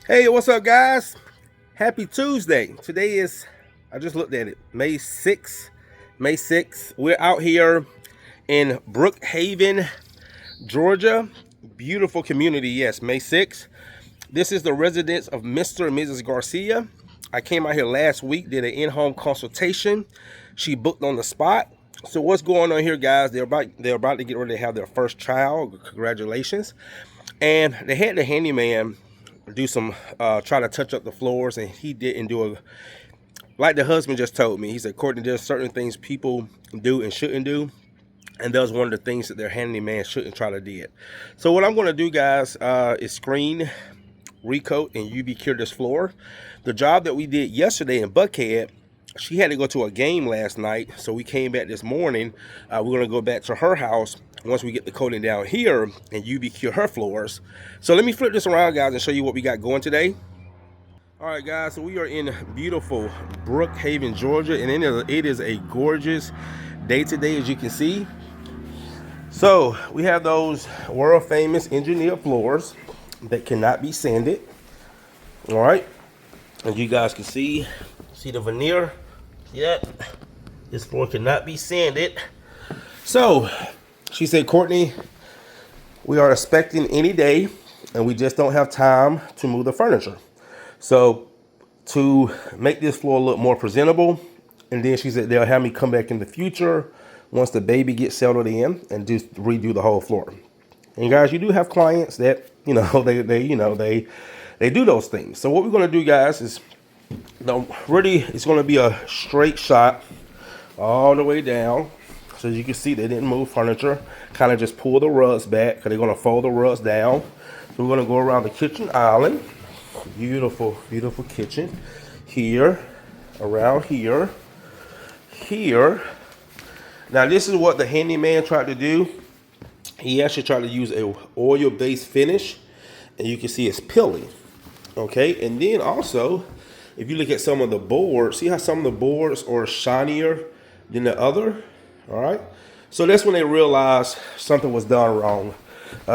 Hey, what's up, guys? Happy Tuesday. Today is, I just looked at it, May 6th. May 6th. We're out here in Brookhaven, Georgia. Beautiful community, yes, May 6th. This is the residence of Mr. and Mrs. Garcia. I came out here last week, did an in-home consultation. She booked on the spot. So what's going on here, guys? They're about to get ready to have their first child. Congratulations. And they had the handyman do some try to touch up the floors, and he didn't do a, like the husband just told me. He said, Courtney, there's certain things people do and shouldn't do, and that was one of the things that their handyman shouldn't try to do. So what I'm going to do, guys, is screen, recoat, and UV cure this floor. The job that we did yesterday in Buckhead, she had to go to a game last night, so we came back this morning. We're going to go back to her house once we get the coating down here and UV cure her floors. So let me flip this around, guys, and show you what we got going today. All right, guys, so we are in beautiful Brookhaven, Georgia, and it is a gorgeous day today, as you can see. So we have those world famous engineered floors that cannot be sanded. All right, as you guys can see the veneer. See that? This floor cannot be sanded. So she said, Courtney, we are expecting any day, and we just don't have time to move the furniture. So to make this floor look more presentable, and then she said they'll have me come back in the future once the baby gets settled in and redo the whole floor. And guys, you do have clients that they do those things. So what we're going to do, guys, is really it's going to be a straight shot all the way down. So as you can see, they didn't move furniture. Kind of just pull the rugs back because they're going to fold the rugs down. So we're going to go around the kitchen island. Beautiful, beautiful kitchen. Here, around here, here. Now this is what the handyman tried to do. He actually tried to use a oil-based finish, and you can see it's peeling. Okay, and then also, if you look at some of the boards, see how some of the boards are shinier than the other? All right, so that's when they realized something was done wrong.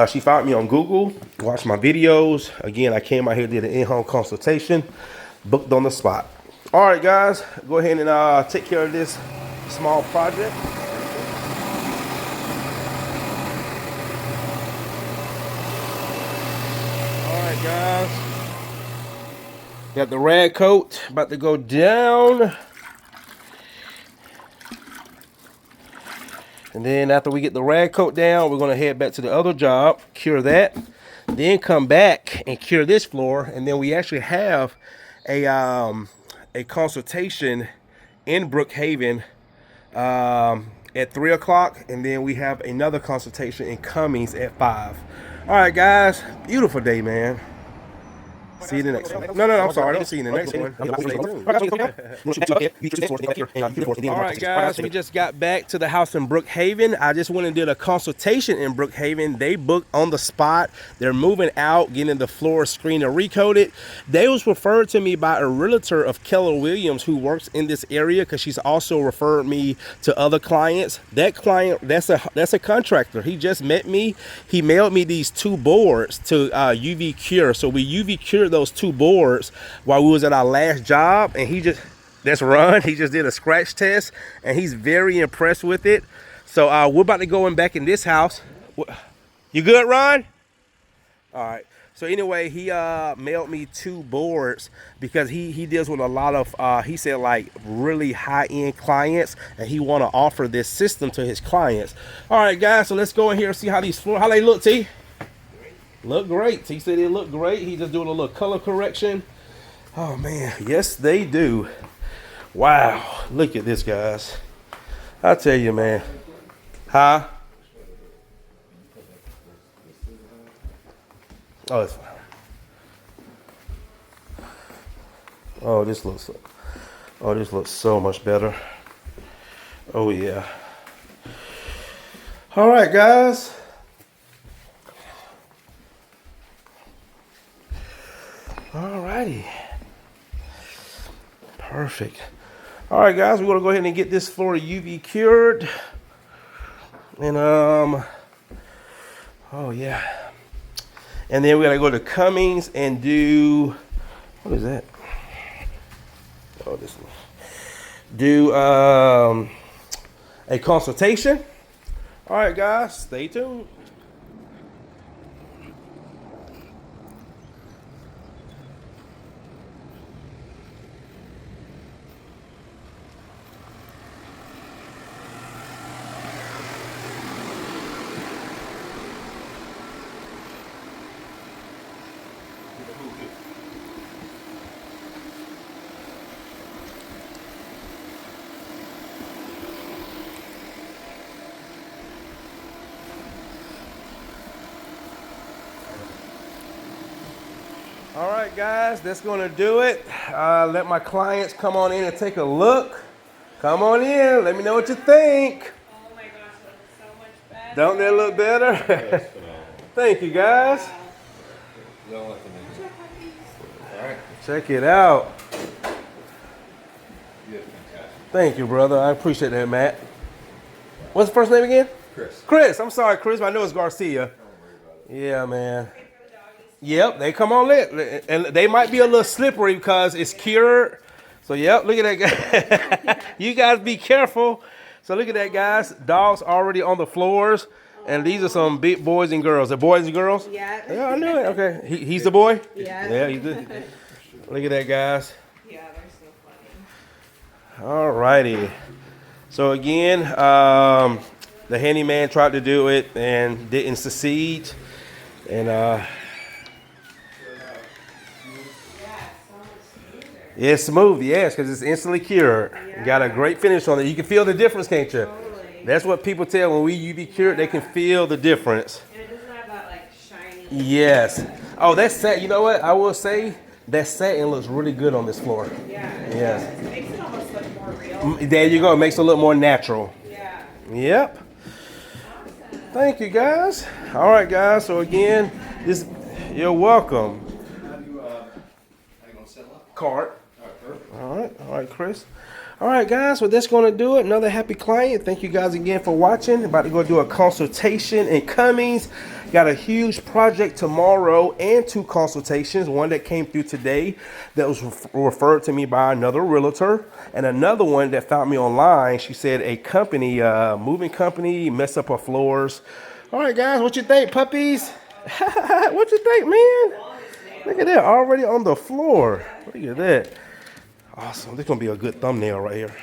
She found me on Google, watched my videos. Again, I came out here, did an in-home consultation, booked on the spot. All right, guys, go ahead and take care of this small project. All right, guys. Got the rag coat about to go down. And then after we get the rag coat down, we're going to head back to the other job, cure that, then come back and cure this floor. And then we actually have a consultation in Brookhaven at 3 o'clock. And then we have another consultation in Cummings at 5. All right, guys. Beautiful day, man. See you in the next one. No, I'm sorry. Don't see you in the next one. All right, guys. We just got back to the house in Brookhaven. I just went and did a consultation in Brookhaven. They booked on the spot. They're moving out, getting the floor screened and recoated. They was referred to me by a realtor of Keller Williams who works in this area, because she's also referred me to other clients. That client, that's a contractor. He just met me. He mailed me these 2 boards to UV cure. So we UV cured those 2 boards while we was at our last job, and that's Ron. He just did a scratch test, and he's very impressed with it. So we're about to go back in this house. You good, Ron? All right. So anyway, he mailed me 2 boards because he deals with a lot of he said, like, really high-end clients, and he want to offer this system to his clients. All right, guys. So let's go in here and see how these floors, how they look, T. Look great. He said they look great. He just doing a little color correction. Oh man, yes they do. Wow, look at this, guys. I tell you, man. Huh? Oh, it's fine. Oh, this looks so much better. Oh yeah. All right, guys. Alrighty. Perfect. All right, guys, we're gonna go ahead and get this floor UV cured. And oh yeah. And then we gotta go to Cummings and do, what is that? Oh, this one. Do a consultation. All right, guys, stay tuned. All right, guys, that's gonna do it. Let my clients come on in and take a look. Come on in, let me know what you think. Oh my gosh, that looks so much better. Don't that look better? Thank you, guys. Wow. All right. Check it out. Yeah, fantastic. Thank you, brother. I appreciate that, Matt. What's the first name again? Chris. Chris. I'm sorry, Chris, but I know it's Garcia. Yeah, man. Yep, they come on lit. And they might be a little slippery because it's cured. So, yep, look at that guy. You guys be careful. So, look at that, guys. Dogs already on the floors. And these are some big boys and girls. The boys and girls? Yeah. Yeah, I knew it. Okay. He's the boy? Yeah. Yeah, he's the. Look at that, guys. Yeah, they're so funny. All righty. So, again, the handyman tried to do it and didn't succeed. And, it's smooth, yes, because it's instantly cured. Yeah. Got a great finish on it. You can feel the difference, can't you? Totally. That's what people tell when we UV cured, they can feel the difference. And it doesn't have that like shiny. Yes. Oh, that satin, you know what? I will say that satin looks really good on this floor. Yeah. Yes. It makes it almost look more real. There you go. It makes it look more natural. Yeah. Yep. Awesome. Thank you, guys. All right, guys. So again, you're welcome. How you gonna settle up? Cart. All right, perfect. All right, Chris. All right, guys, well, that's going to do it. Another happy client. Thank you guys again for watching. About to go do a consultation in Cummings. Got a huge project tomorrow and 2 consultations. One that came through today that was referred to me by another realtor, and another one that found me online. She said a company, moving company, messed up her floors. All right, guys, what you think, puppies? What you think, man? Look at that, already on the floor. Look at that. Awesome. This is going to be a good thumbnail right here.